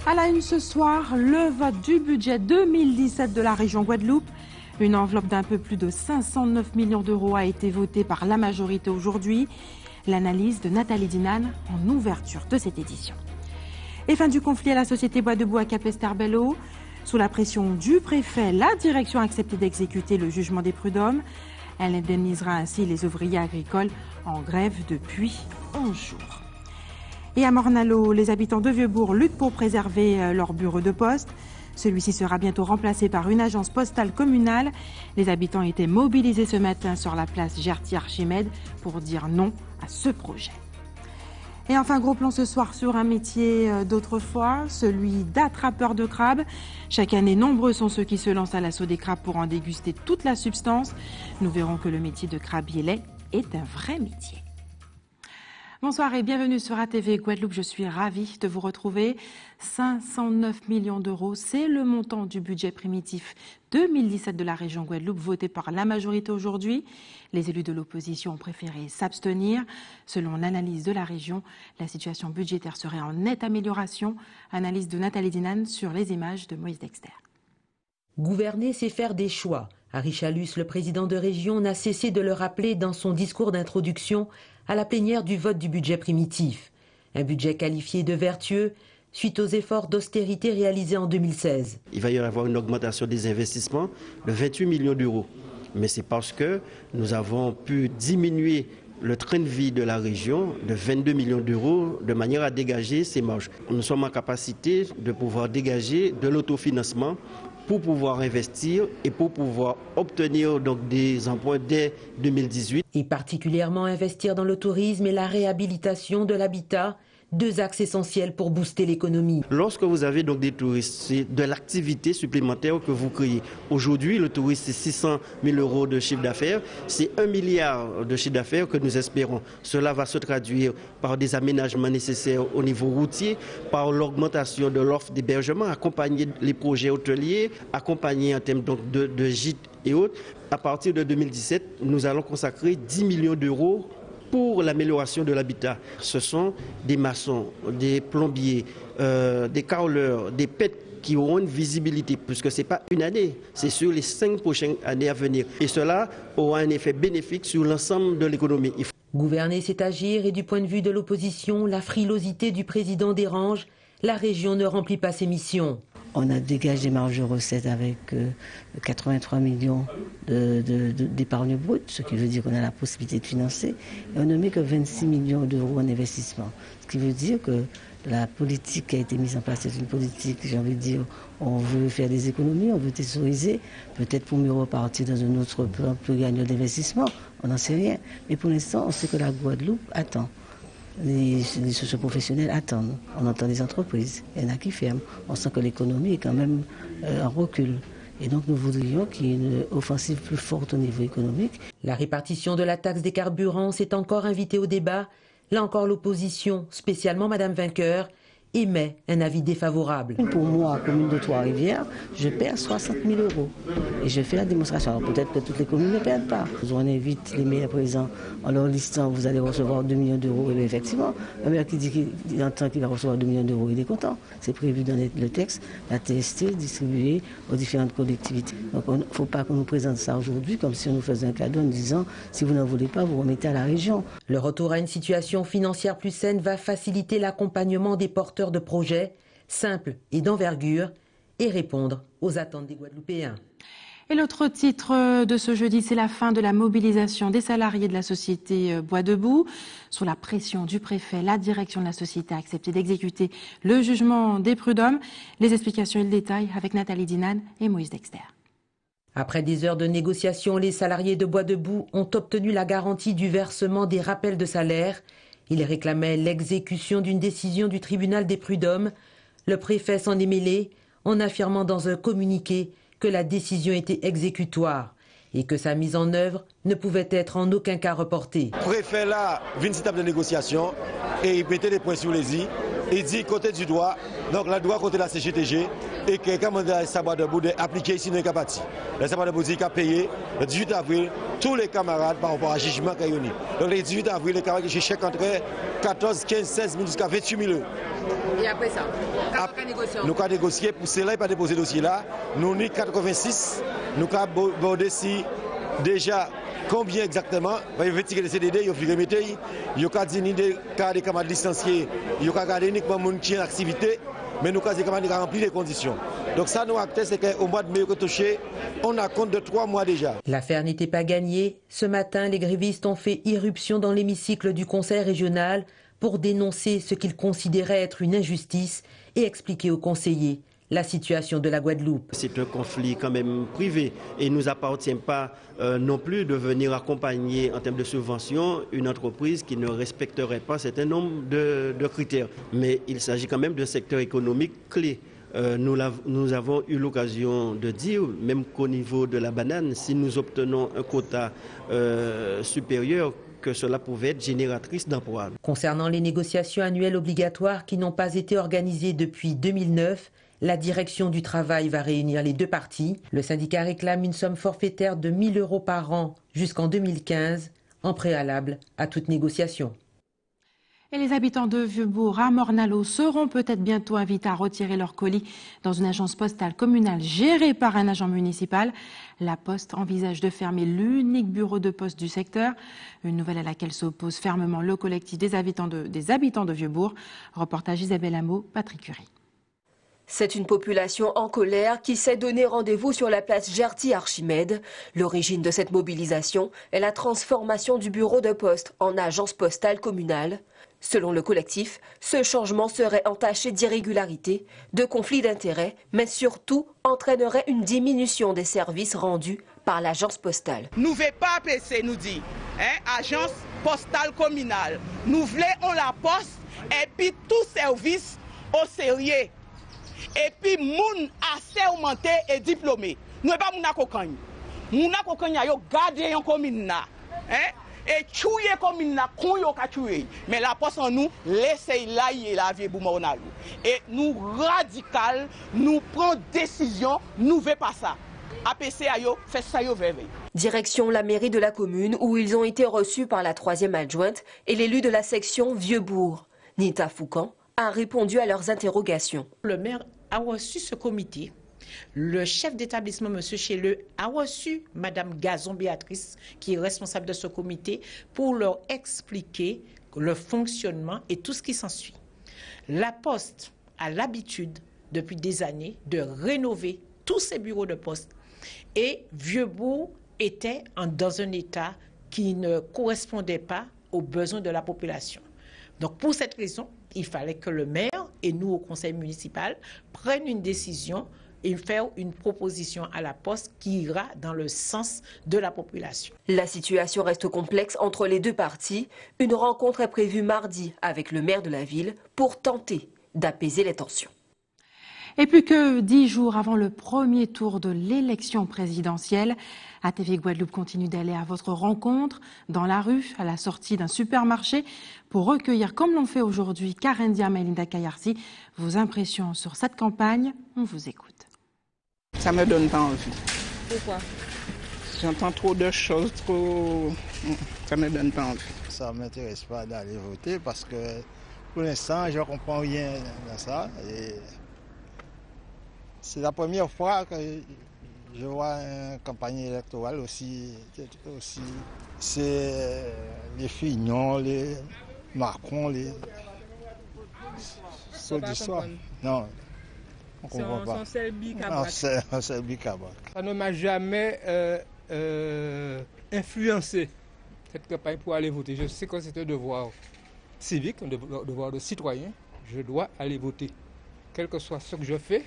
À la une ce soir, le vote du budget 2017 de la région Guadeloupe. Une enveloppe d'un peu plus de 509 millions d'euros a été votée par la majorité aujourd'hui. L'analyse de Nathalie Dinan en ouverture de cette édition. Et fin du conflit à la société Bois Debout à Cap-Esterbello. Sous la pression du préfet, la direction a accepté d'exécuter le jugement des prud'hommes. Elle indemnisera ainsi les ouvriers agricoles en grève depuis 11 jours. Et à Morne-à-l'Eau, les habitants de Vieux-Bourg luttent pour préserver leur bureau de poste. Celui-ci sera bientôt remplacé par une agence postale communale. Les habitants étaient mobilisés ce matin sur la place Gertier-Archimède pour dire non à ce projet. Et enfin, gros plan ce soir sur un métier d'autrefois, celui d'attrapeur de crabes. Chaque année, nombreux sont ceux qui se lancent à l'assaut des crabes pour en déguster toute la substance. Nous verrons que le métier de crabier-lait est un vrai métier. Bonsoir et bienvenue sur ATV Guadeloupe. Je suis ravie de vous retrouver. 509 millions d'euros, c'est le montant du budget primitif 2017 de la région Guadeloupe, voté par la majorité aujourd'hui. Les élus de l'opposition ont préféré s'abstenir. Selon l'analyse de la région, la situation budgétaire serait en nette amélioration. Analyse de Nathalie Dinan sur les images de Moïse Dexter. Gouverner, c'est faire des choix. Harry Chalus, le président de région, n'a cessé de le rappeler dans son discours d'introduction à la plénière du vote du budget primitif. Un budget qualifié de vertueux suite aux efforts d'austérité réalisés en 2016. Il va y avoir une augmentation des investissements de 28 millions d'euros. Mais c'est parce que nous avons pu diminuer le train de vie de la région de 22 millions d'euros de manière à dégager ces marges. Nous sommes en capacité de pouvoir dégager de l'autofinancement pour pouvoir investir et pour pouvoir obtenir donc des emprunts dès 2018. Et particulièrement investir dans le tourisme et la réhabilitation de l'habitat, deux axes essentiels pour booster l'économie. Lorsque vous avez donc des touristes, c'est de l'activité supplémentaire que vous créez. Aujourd'hui, le tourisme, c'est 600 000 euros de chiffre d'affaires. C'est 1 milliard de chiffre d'affaires que nous espérons. Cela va se traduire par des aménagements nécessaires au niveau routier, par l'augmentation de l'offre d'hébergement, accompagner les projets hôteliers, accompagner en termes donc de gîtes et autres. À partir de 2017, nous allons consacrer 10 millions d'euros pour l'amélioration de l'habitat. Ce sont des maçons, des plombiers, des carreleurs, des pètes qui auront une visibilité, puisque ce n'est pas une année, c'est sur les 5 prochaines années à venir. Et cela aura un effet bénéfique sur l'ensemble de l'économie. Gouverner, c'est agir, et du point de vue de l'opposition, la frilosité du président dérange. La région ne remplit pas ses missions. On a dégagé des marges de recettes avec 83 millions d'épargne brute, ce qui veut dire qu'on a la possibilité de financer. Et on ne met que 26 millions d'euros en investissement. Ce qui veut dire que la politique qui a été mise en place, c'est une politique, j'ai envie de dire, on veut faire des économies, on veut thésauriser, peut-être pour mieux repartir dans un autre plan plus gagnant d'investissement, on n'en sait rien. Mais pour l'instant, on sait que la Guadeloupe attend. Les socioprofessionnels attendent. On entend des entreprises, il y en a qui ferment. On sent que l'économie est quand même en recul. Et donc nous voudrions qu'il y ait une offensive plus forte au niveau économique. La répartition de la taxe des carburants s'est encore invitée au débat. Là encore, l'opposition, spécialement Madame Vainqueur, émet un avis défavorable. Pour moi, commune de Trois-Rivières, je perds 60 000 euros. Et je fais la démonstration. Alors peut-être que toutes les communes ne perdent pas. On invite les maires présents en leur listant, vous allez recevoir 2 millions d'euros. Et bien effectivement, un maire qui dit qu'il entend qu'il va recevoir 2 millions d'euros, il est content. C'est prévu dans le texte, la TST distribuée aux différentes collectivités. Donc il ne faut pas qu'on nous présente ça aujourd'hui comme si on nous faisait un cadeau en disant, si vous n'en voulez pas, vous remettez à la région. Le retour à une situation financière plus saine va faciliter l'accompagnement des porteurs de projets simples et d'envergure et répondre aux attentes des Guadeloupéens. Et l'autre titre de ce jeudi, c'est la fin de la mobilisation des salariés de la société Bois Debout. Sous la pression du préfet, la direction de la société a accepté d'exécuter le jugement des prud'hommes. Les explications et le détail avec Nathalie Dinan et Moïse Dexter. Après des heures de négociation, les salariés de Bois Debout ont obtenu la garantie du versement des rappels de salaire. Ils réclamaient l'exécution d'une décision du tribunal des prud'hommes. Le préfet s'en est mêlé en affirmant dans un communiqué que la décision était exécutoire et que sa mise en œuvre ne pouvait être en aucun cas reportée. Le préfet là vient une table de négociation et il mettait les points sur les i. Il dit côté du droit, donc la droit côté la CGTG, et que quand on a savoir de bout appliqué ici dans Capati. Le savoir de bout a payé le 18 avril tous les camarades par rapport à jugement qu'ils ont. Donc le 18 avril, les camarades qui chèque entre 14, 15, 16 000 jusqu'à 28 000 euros. Et après ça, nous avons négocié pour cela, pas déposer le dossier là. Nous avons 86, nous avons abordé si déjà combien exactement, il y a des CDD, il y a des remettre, il y a des camarades licenciés, il y a des uniquement gens qui ont activité, mais nous avons des camarades qui ont rempli les conditions. Donc ça, nous actons, c'est qu'au mois de mai, on a compte de 3 mois déjà. L'affaire n'était pas gagnée. Ce matin, les grévistes ont fait irruption dans l'hémicycle du Conseil régional pour dénoncer ce qu'ils considéraient être une injustice et expliquer aux conseillers la situation de la Guadeloupe. C'est un conflit quand même privé et il ne nous appartient pas non plus de venir accompagner en termes de subvention une entreprise qui ne respecterait pas un certain nombre de critères. Mais il s'agit quand même d'un secteur économique clé. Nous avons eu l'occasion de dire, même qu'au niveau de la banane, si nous obtenons un quota supérieur, que cela pouvait être génératrice d'emplois. Concernant les négociations annuelles obligatoires qui n'ont pas été organisées depuis 2009, la direction du travail va réunir les deux parties. Le syndicat réclame une somme forfaitaire de 1 000 € par an jusqu'en 2015, en préalable à toute négociation. Et les habitants de Vieux-Bourg à Morne-à-l'Eau seront peut-être bientôt invités à retirer leurs colis dans une agence postale communale gérée par un agent municipal. La Poste envisage de fermer l'unique bureau de poste du secteur, une nouvelle à laquelle s'oppose fermement le collectif des habitants de Vieux-Bourg. Reportage Isabelle Hameau, Patrick Curie. C'est une population en colère qui s'est donné rendez-vous sur la place Gerty-Archimède. L'origine de cette mobilisation est la transformation du bureau de poste en agence postale communale. Selon le collectif, ce changement serait entaché d'irrégularités, de conflits d'intérêts, mais surtout entraînerait une diminution des services rendus par l'agence postale. Nous ne voulons pas APC, nous dit, agence postale communale. Nous voulons la poste et puis tout service au sérieux. Et puis, moun assermenté et diplômé. Nous ne pas moun akokanyi. Moun akokanyi a yo gade yon commune na. Et chouye commune na kon yo ka chouye. Mais la poste en nous, laissez la y la vie Morne-à-l'Eau. Et nous radical, nous prenons décision, nous ne pas ça. APC a yo fait ça yo veve. Direction la mairie de la commune où ils ont été reçus par la 3e adjointe et l'élu de la section Vieux-Bourg. Nita Foucan a répondu à leurs interrogations. Le maire a reçu ce comité. Le chef d'établissement, M. Chelleux, a reçu Mme Gazon Béatrice, qui est responsable de ce comité, pour leur expliquer le fonctionnement et tout ce qui s'ensuit. La Poste a l'habitude, depuis des années, de rénover tous ses bureaux de poste. Et Vieux-Bourg était dans un état qui ne correspondait pas aux besoins de la population. Donc, pour cette raison, il fallait que le maire et nous, au conseil municipal, prennent une décision et faire une proposition à la Poste qui ira dans le sens de la population. La situation reste complexe entre les deux parties. Une rencontre est prévue mardi avec le maire de la ville pour tenter d'apaiser les tensions. Et plus que 10 jours avant le premier tour de l'élection présidentielle, ATV Guadeloupe continue d'aller à votre rencontre, dans la rue, à la sortie d'un supermarché, pour recueillir, comme l'ont fait aujourd'hui Karen Diam et Linda Kayarsi, vos impressions sur cette campagne. On vous écoute. Ça me donne pas envie. Pourquoi? J'entends trop de choses, ça me donne pas envie. Ça ne m'intéresse pas d'aller voter parce que pour l'instant, je ne comprends rien dans ça. Et c'est la première fois que je vois une campagne électorale aussi. C'est les Fillon, les Macron, les... C'est d'histoire. Non, on ne comprend pas. C'est un seul bicabrac. Ça ne m'a jamais influencé, cette campagne, pour aller voter. Je sais que c'est un devoir civique, un devoir de citoyen. Je dois aller voter. Quel que soit ce que je fais,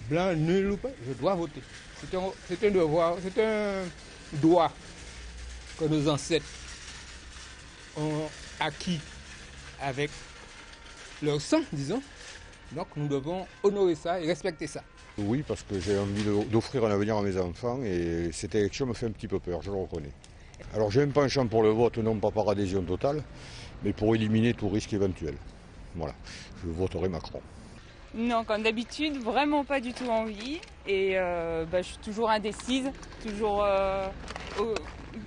blanc, nul ou pas, je dois voter. C'est un devoir, c'est un droit que nos ancêtres ont acquis avec leur sang, disons. Donc nous devons honorer ça et respecter ça. Oui, parce que j'ai envie d'offrir un avenir à mes enfants et cette élection me fait un petit peu peur, je le reconnais. Alors j'ai un penchant pour le vote, non pas par adhésion totale, mais pour éliminer tout risque éventuel. Voilà, je voterai Macron. Non, comme d'habitude, vraiment pas du tout envie. Et je suis toujours indécise, toujours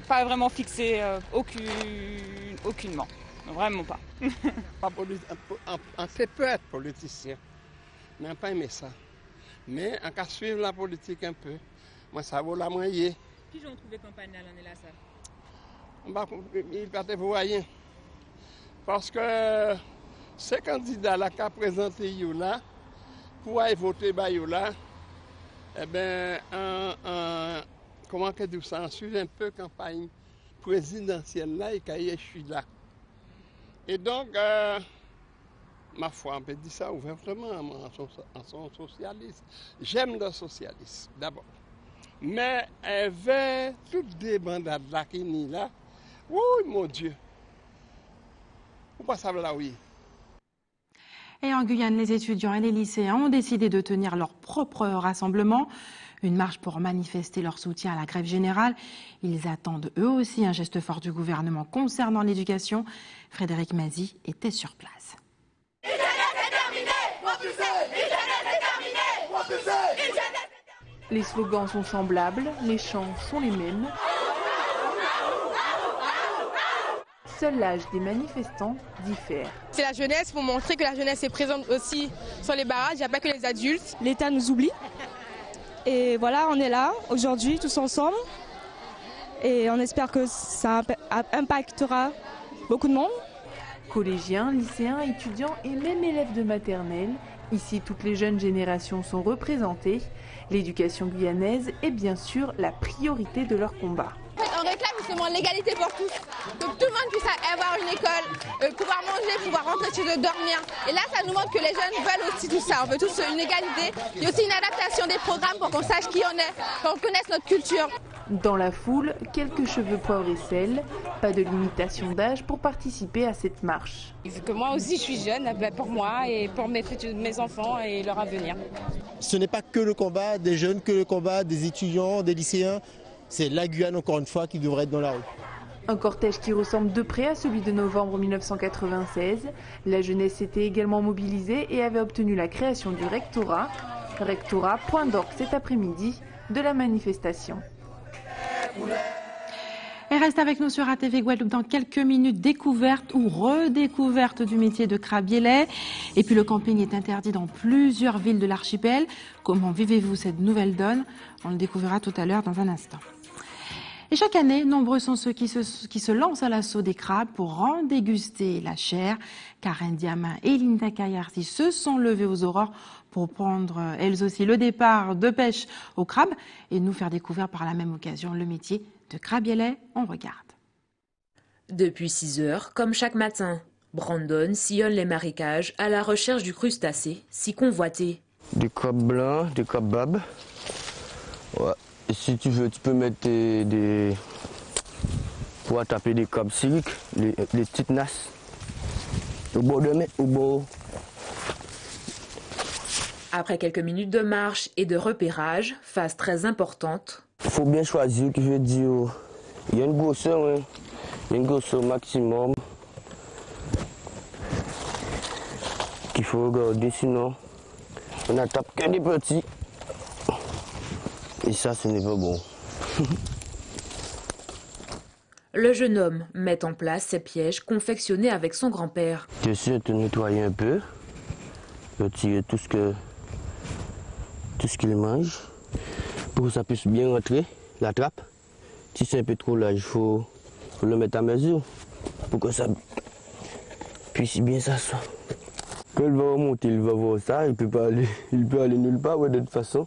pas vraiment fixée aucunement. Vraiment pas. On fait peur être politicien, mais on n'a pas aimé ça. Mais on peut suivre la politique un peu. Moi, ça vaut la moyenne. Qui j'en trouvé campagne là, l'année là, ça? Il va te voir. Parce que ces candidats-là qui ont présenté là, pour aller voter là, eh bien, comment que dire ça, on suit un peu la campagne présidentielle là et je suis là. Et donc, ma foi, on peut dire ça ouvertement, en son socialiste. J'aime le socialiste, d'abord. Mais vers toutes les bandades là qui sont là, oui, mon Dieu, vous pas savoir là, oui. Et en Guyane, les étudiants et les lycéens ont décidé de tenir leur propre rassemblement. Une marche pour manifester leur soutien à la grève générale. Ils attendent eux aussi un geste fort du gouvernement concernant l'éducation. Frédéric Mazy était sur place. Les slogans sont semblables, les chants sont les mêmes. Seul l'âge des manifestants diffère. C'est la jeunesse pour montrer que la jeunesse est présente aussi sur les barrages, il n'y a pas que les adultes. L'État nous oublie. Et voilà, on est là aujourd'hui tous ensemble. Et on espère que ça impactera beaucoup de monde. Collégiens, lycéens, étudiants et même élèves de maternelle, ici toutes les jeunes générations sont représentées. L'éducation guyanaise est bien sûr la priorité de leur combat. On réclame justement l'égalité pour tous, que tout le monde puisse avoir une école, pouvoir manger, pouvoir rentrer chez eux, dormir. Et là, ça nous montre que les jeunes veulent aussi tout ça. On veut tous une égalité. Il y a aussi une adaptation des programmes pour qu'on sache qui on est, qu'on connaisse notre culture. Dans la foule, quelques cheveux poivre et sel. Pas de limitation d'âge pour participer à cette marche. Vu que moi aussi je suis jeune, pour moi et pour mes enfants et leur avenir. Ce n'est pas que le combat des jeunes, que le combat des étudiants, des lycéens. C'est la Guyane, encore une fois, qui devrait être dans la rue. Un cortège qui ressemble de près à celui de novembre 1996. La jeunesse s'était également mobilisée et avait obtenu la création du rectorat. Rectorat, point d'orgue cet après-midi de la manifestation. Et reste avec nous sur ATV Guadeloupe dans quelques minutes. Découverte ou redécouverte du métier de crabiélet. Et puis le camping est interdit dans plusieurs villes de l'archipel. Comment vivez-vous cette nouvelle donne? On le découvrira tout à l'heure dans un instant. Et chaque année, nombreux sont ceux qui se lancent à l'assaut des crabes pour en déguster la chair. Karen Diama et Linda Kayarsi se sont levées aux aurores pour prendre elles aussi le départ de pêche au crabe et nous faire découvrir par la même occasion le métier de crabiélet. On regarde. Depuis 6 heures, comme chaque matin, Brandon sillonne les marécages à la recherche du crustacé, si convoité. Des crabes blancs, des crabes babes. Ouais. Et si tu veux, tu peux mettre des pour attraper des crabes siliques, les petites nasses. Au bord de mer, au bord. Après quelques minutes de marche et de repérage, phase très importante. Il faut bien choisir, que je veux dire. Il y a une grosseur, hein. Il y a une grosseur maximum qu'il faut regarder, sinon on n'attrape que des petits. Et ça, ce n'est pas bon. Le jeune homme met en place ses pièges confectionnés avec son grand-père. J'essaie de nettoyer un peu, retirer tout ce qu'il mange, pour que ça puisse bien rentrer, la trappe. Si c'est un peu trop là, il faut le mettre à mesure, pour que ça puisse bien s'asseoir. Quand il va remonter, il va voir ça, il peut aller nulle part, ouais, de toute façon.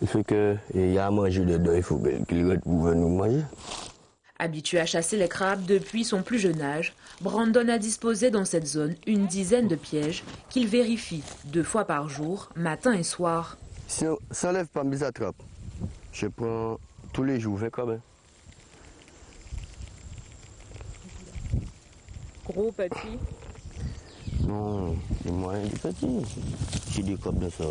Il fait qu'il y a à manger dedans, il faut qu'il rentre pour nous manger. Habitué à chasser les crabes depuis son plus jeune âge, Brandon a disposé dans cette zone une dizaine de pièges qu'il vérifie 2 fois par jour, matin et soir. Si on s'enlève pas mes attrapes, je prends tous les jours 20 crabes. Gros, petit? Non, des moyens, des petits. J'ai des crabes de ça.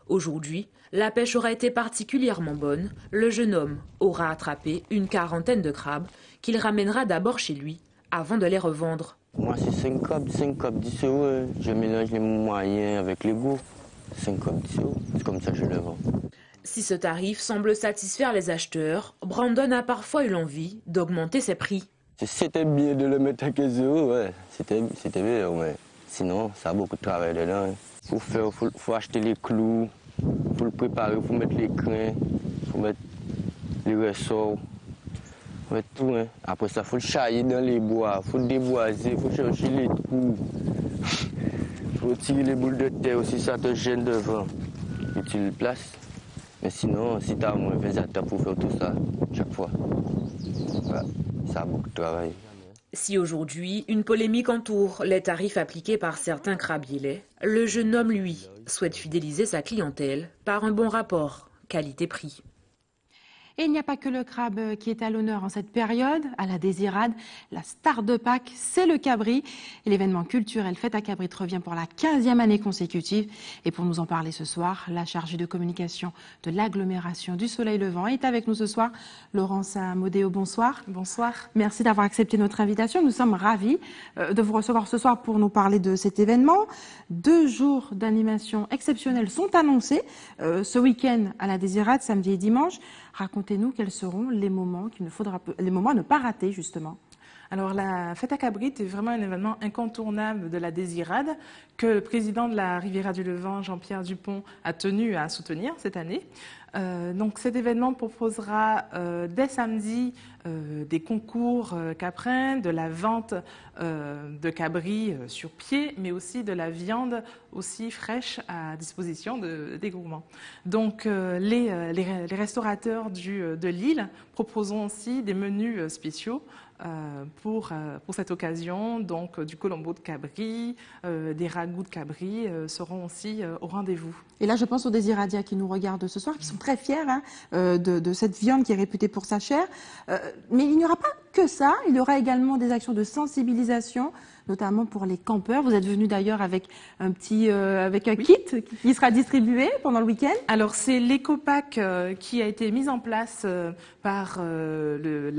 Aujourd'hui, la pêche aura été particulièrement bonne. Le jeune homme aura attrapé une 40aine de crabes qu'il ramènera d'abord chez lui avant de les revendre. Moi, c'est 5 crabes, 10 euros. Je mélange les moyens avec les goûts. 5 crabes, 10 euros. C'est comme ça que je le vends. Si ce tarif semble satisfaire les acheteurs, Brandon a parfois eu l'envie d'augmenter ses prix. C'était bien de le mettre à 15 euros, ouais. C'était bien, ouais. Sinon, ça a beaucoup de travail dedans. Faut acheter les clous, faut le préparer, faut mettre les crins, faut mettre les ressorts, faut mettre tout. Hein. Après ça, faut le chailler dans les bois, faut le déboiser, faut chercher les trous. Faut tirer les boules de terre aussi, ça te gêne devant. Et tu le places. Mais sinon, si tu as un mauvais attaque pour faire tout ça, chaque fois, ouais, ça a beaucoup de travail. Si aujourd'hui, une polémique entoure les tarifs appliqués par certains crabiers, le jeune homme, lui, souhaite fidéliser sa clientèle par un bon rapport qualité-prix. Et il n'y a pas que le crabe qui est à l'honneur en cette période. À la Désirade, la star de Pâques, c'est le cabri. Et l'événement culturel Fête à Cabrit revient pour la 15e année consécutive. Et pour nous en parler ce soir, la chargée de communication de l'agglomération du Soleil Levant est avec nous ce soir. Laurence Modéo, bonsoir. Bonsoir. Merci d'avoir accepté notre invitation. Nous sommes ravis de vous recevoir ce soir pour nous parler de cet événement. 2 jours d'animation exceptionnels sont annoncés ce week-end à la Désirade, samedi et dimanche. Racontez-nous quels seront les moments à ne pas rater, justement. Alors, la Fête à Cabrit est vraiment un événement incontournable de la Désirade que le président de la Riviera du Levant, Jean-Pierre Dupont, a tenu à soutenir cette année. Donc cet événement proposera dès samedi des concours caprins, de la vente de cabris sur pied, mais aussi de la viande aussi fraîche à disposition des gourmands. Donc les restaurateurs de l'île proposeront aussi des menus spéciaux pour cette occasion. Donc du colombo de cabri, des ragoûts de cabri seront aussi au rendez-vous. Et là, je pense aux Désiradiens qui nous regardent ce soir, qui sont très fiers de cette viande qui est réputée pour sa chair. Mais il n'y aura pas que ça, il y aura également des actions de sensibilisation, notamment pour les campeurs. Vous êtes venu d'ailleurs avec un kit qui sera distribué pendant le week-end. Alors c'est l'éco-pack qui a été mis en place par le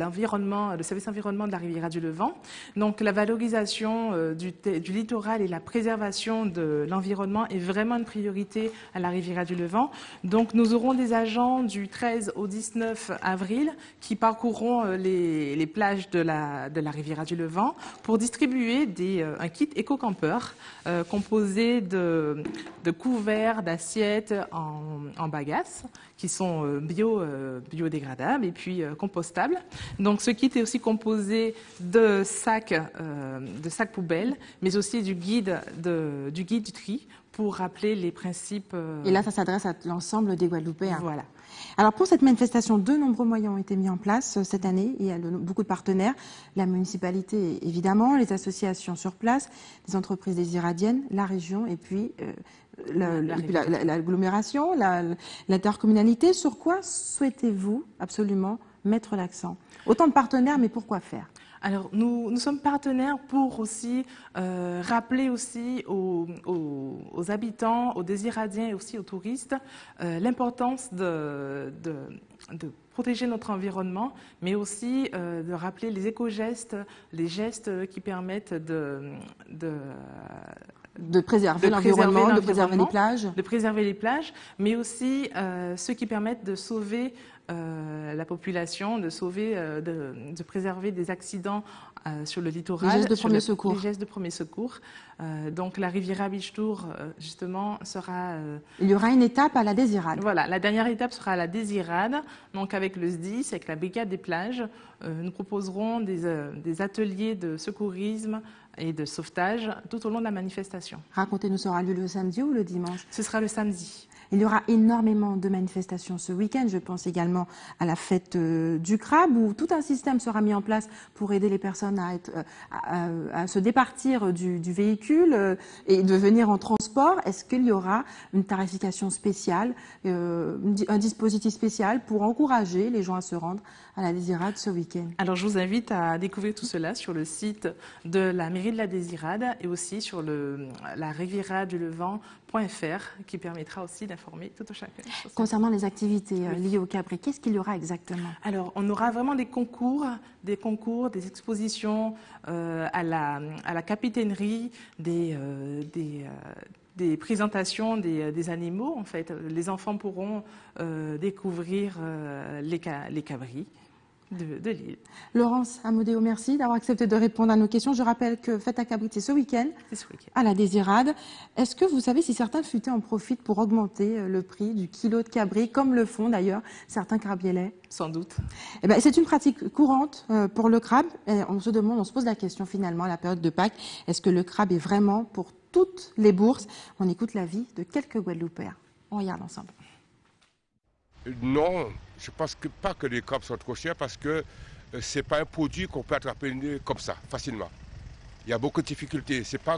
service environnement de la Riviera du Levant. Donc la valorisation du littoral et la préservation de l'environnement est vraiment une priorité à la Riviera du Levant. Donc nous aurons des agents du 13 au 19 avril qui parcourront les plages de la Riviera du Levant pour distribuer un kit éco-campeur composé de couverts, d'assiettes en bagasse qui sont biodégradables et puis compostables. Donc ce kit est aussi composé de sacs poubelles, mais aussi du guide du tri pour rappeler les principes. Et là, ça s'adresse à l'ensemble des Guadeloupéens. Voilà. Alors pour cette manifestation, de nombreux moyens ont été mis en place cette année. Il y a beaucoup de partenaires, la municipalité évidemment, les associations sur place, les entreprises désiradiennes, la région et puis l'agglomération, l'intercommunalité. Sur quoi souhaitez-vous absolument mettre l'accent? Autant de partenaires, mais pourquoi faire? Alors, nous sommes partenaires pour aussi rappeler aussi aux habitants, aux Désiradiens et aussi aux touristes l'importance de protéger notre environnement, mais aussi de rappeler les éco-gestes, les gestes qui permettent de préserver l'environnement, de préserver les plages. De préserver les plages, mais aussi ceux qui permettent de sauver la population, de préserver des accidents sur le littoral. Les gestes de premier secours. Les gestes de premier secours. Donc la Riviera Beach Tour, justement, sera... Il y aura une étape à la Désirade. Voilà, la dernière étape sera à la Désirade. Donc avec le SDIS, avec la Brigade des plages, nous proposerons des ateliers de secourisme et de sauvetage tout au long de la manifestation. Racontez-nous, sera lieu le samedi ou le dimanche? Ce sera le samedi. Il y aura énormément de manifestations ce week-end. Je pense également à la fête du crabe où tout un système sera mis en place pour aider les personnes à se départir du véhicule et de venir en transport. Est-ce qu'il y aura une tarification spéciale, un dispositif spécial pour encourager les gens à se rendre à la Désirade ce week-end? Alors je vous invite à découvrir tout cela sur le site de la mairie mairie de la Désirade et aussi sur la riviera-du-levant.fr qui permettra aussi d'informer tout au chacun. Concernant les activités liées au Cabri, qu'est-ce qu'il y aura exactement? Alors, on aura vraiment des concours, des expositions à la capitainerie, des présentations des animaux. En fait, les enfants pourront découvrir les cabris de l'île. Laurence Amodeo, merci d'avoir accepté de répondre à nos questions. Je rappelle que Fête à Cabri, c'est ce week-end à la Désirade. Est-ce que vous savez si certains futés en profitent pour augmenter le prix du kilo de cabri, comme le font d'ailleurs certains crabielais? Sans doute. Eh ben, c'est une pratique courante pour le crabe. Et on se pose la question finalement à la période de Pâques, est-ce que le crabe est vraiment pour toutes les bourses? On écoute l'avis de quelques Guadeloupéens. On regarde ensemble. Non, je pense pas que les crabes sont trop chers parce que ce n'est pas un produit qu'on peut attraper comme ça, facilement. Il y a beaucoup de difficultés. C'est pas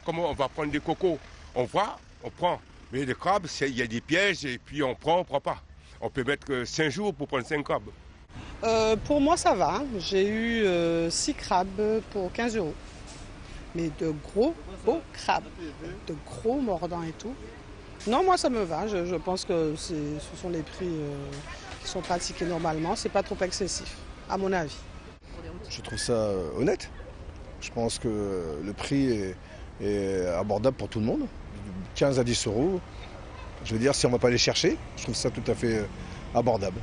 comme on va prendre des cocos. On voit, on prend. Mais les crabes, il y a des pièges et puis on prend pas. On peut mettre 5 jours pour prendre 5 crabes. Pour moi, ça va. J'ai eu 6 crabes pour 15 €. Mais de gros crabes, de gros mordants et tout. Non, moi ça me va. Je pense que ce sont les prix qui sont pratiqués normalement. C'est pas trop excessif, à mon avis. Je trouve ça honnête. Je pense que le prix est abordable pour tout le monde. 15 à 10 €. Je veux dire, si on ne va pas les chercher, je trouve ça tout à fait abordable.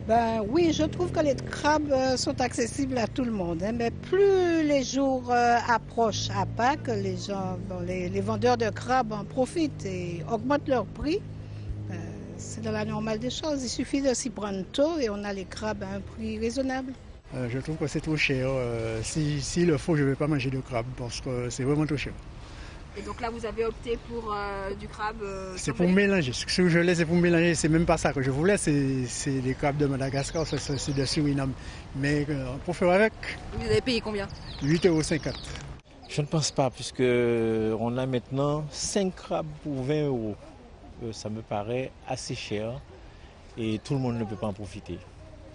Ben oui, je trouve que les crabes sont accessibles à tout le monde. Hein, mais plus les jours approchent à Pâques, les vendeurs de crabes en profitent et augmentent leur prix. C'est dans la normale des choses. Il suffit de s'y prendre tôt et on a les crabes à un prix raisonnable. Je trouve que c'est trop cher. S'il le faut, je ne vais pas manger de crabe parce que c'est vraiment trop cher. Et donc là, vous avez opté pour du crabe c'est pour mélanger. Ce que je laisse, c'est pour mélanger. C'est même pas ça que je voulais. C'est des crabes de Madagascar, c'est de Suriname. Mais pour faire avec. Vous avez payé combien? 8,50 €. Je ne pense pas, puisqu'on a maintenant 5 crabes pour 20 €. Ça me paraît assez cher et tout le monde ne peut pas en profiter.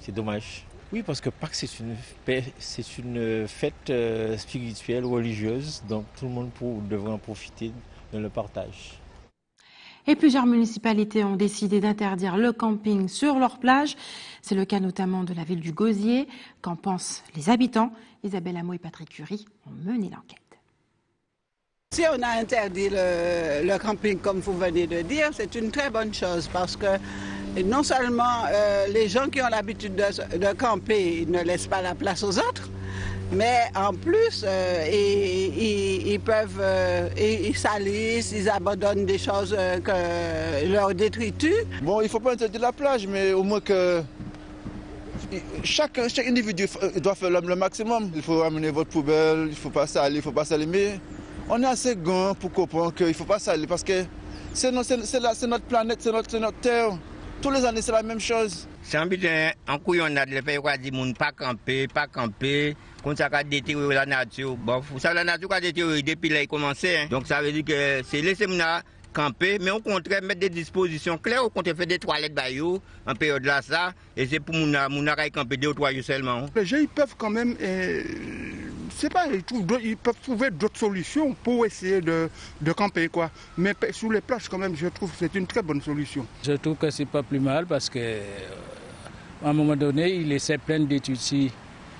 C'est dommage. Oui, parce que Pâques, c'est une fête spirituelle, religieuse, donc tout le monde devrait en profiter dans le partage. Et plusieurs municipalités ont décidé d'interdire le camping sur leur plage. C'est le cas notamment de la ville du Gosier. Qu'en pensent les habitants? Isabelle Hameau et Patrick Curie ont mené l'enquête. Si on a interdit le camping, comme vous venez de dire, c'est une très bonne chose parce que non seulement les gens qui ont l'habitude de camper ne laissent pas la place aux autres, mais en plus, ils peuvent, ils salissent, ils abandonnent des choses que leur détritus. Bon, il ne faut pas interdire la plage, mais au moins que chaque individu doit faire le maximum. Il faut ramener votre poubelle, il ne faut pas salir, mais on est assez grand pour comprendre qu'il ne faut pas salir parce que c'est notre planète, c'est notre terre. Tous les années, c'est la même chose. C'est un budget en couillonnade, le fait qu'il ne pas camper, comme ça, a détérioré la nature. Bon, vous savez, la nature a détérioré depuis qu'il a commencé. Donc, ça veut dire que c'est laisser camper, mais au contraire, mettre des dispositions claires, au contraire, faire des toilettes baillots en période là, ça, et c'est pour mon camper 2 ou 3 jours seulement. Les gens, ils peuvent quand même, ils peuvent trouver d'autres solutions pour essayer de camper, quoi. Mais sur les plages, quand même, je trouve que c'est une très bonne solution. Je trouve que c'est pas plus mal parce que, à un moment donné, il laissait plein d'études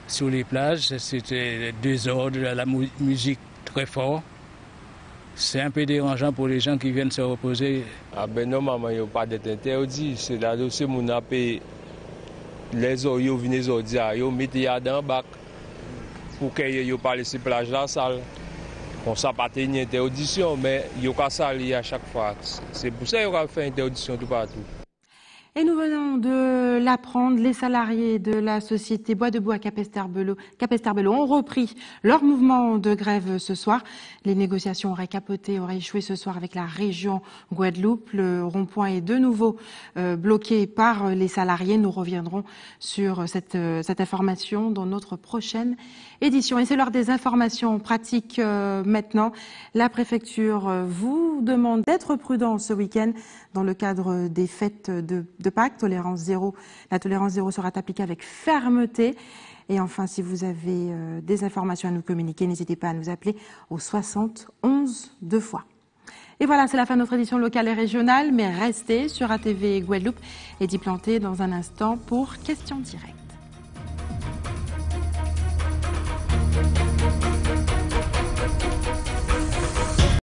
sur les plages. C'était des ordres, la musique très fort. C'est un peu dérangeant pour les gens qui viennent se reposer. Ah ben non, maman, il n'y a pas d'être interdit. C'est là que mon appel, les oreilles viennent les ordi, ils mettent dans le bac pour qu'ils ne pas laisser plage la salle. Bon, ça n'a pas été une interdiction, mais il y a salir à chaque fois. C'est pour ça qu'il y aura fait interdiction tout partout. Et nous venons de l'apprendre, les salariés de la société Bois de Bois à Capesterre-Bellot ont repris leur mouvement de grève ce soir. Les négociations auraient échoué ce soir avec la région Guadeloupe. Le rond-point est de nouveau bloqué par les salariés. Nous reviendrons sur cette information dans notre prochaine édition. Et c'est l'heure des informations pratiques maintenant. La préfecture vous demande d'être prudent ce week-end dans le cadre des fêtes de Pâques. La tolérance zéro sera appliquée avec fermeté. Et enfin, si vous avez des informations à nous communiquer, n'hésitez pas à nous appeler au 60 11 2 fois. Et voilà, c'est la fin de notre édition locale et régionale, mais restez sur ATV Guadeloupe et d'y planter dans un instant pour Questions directes.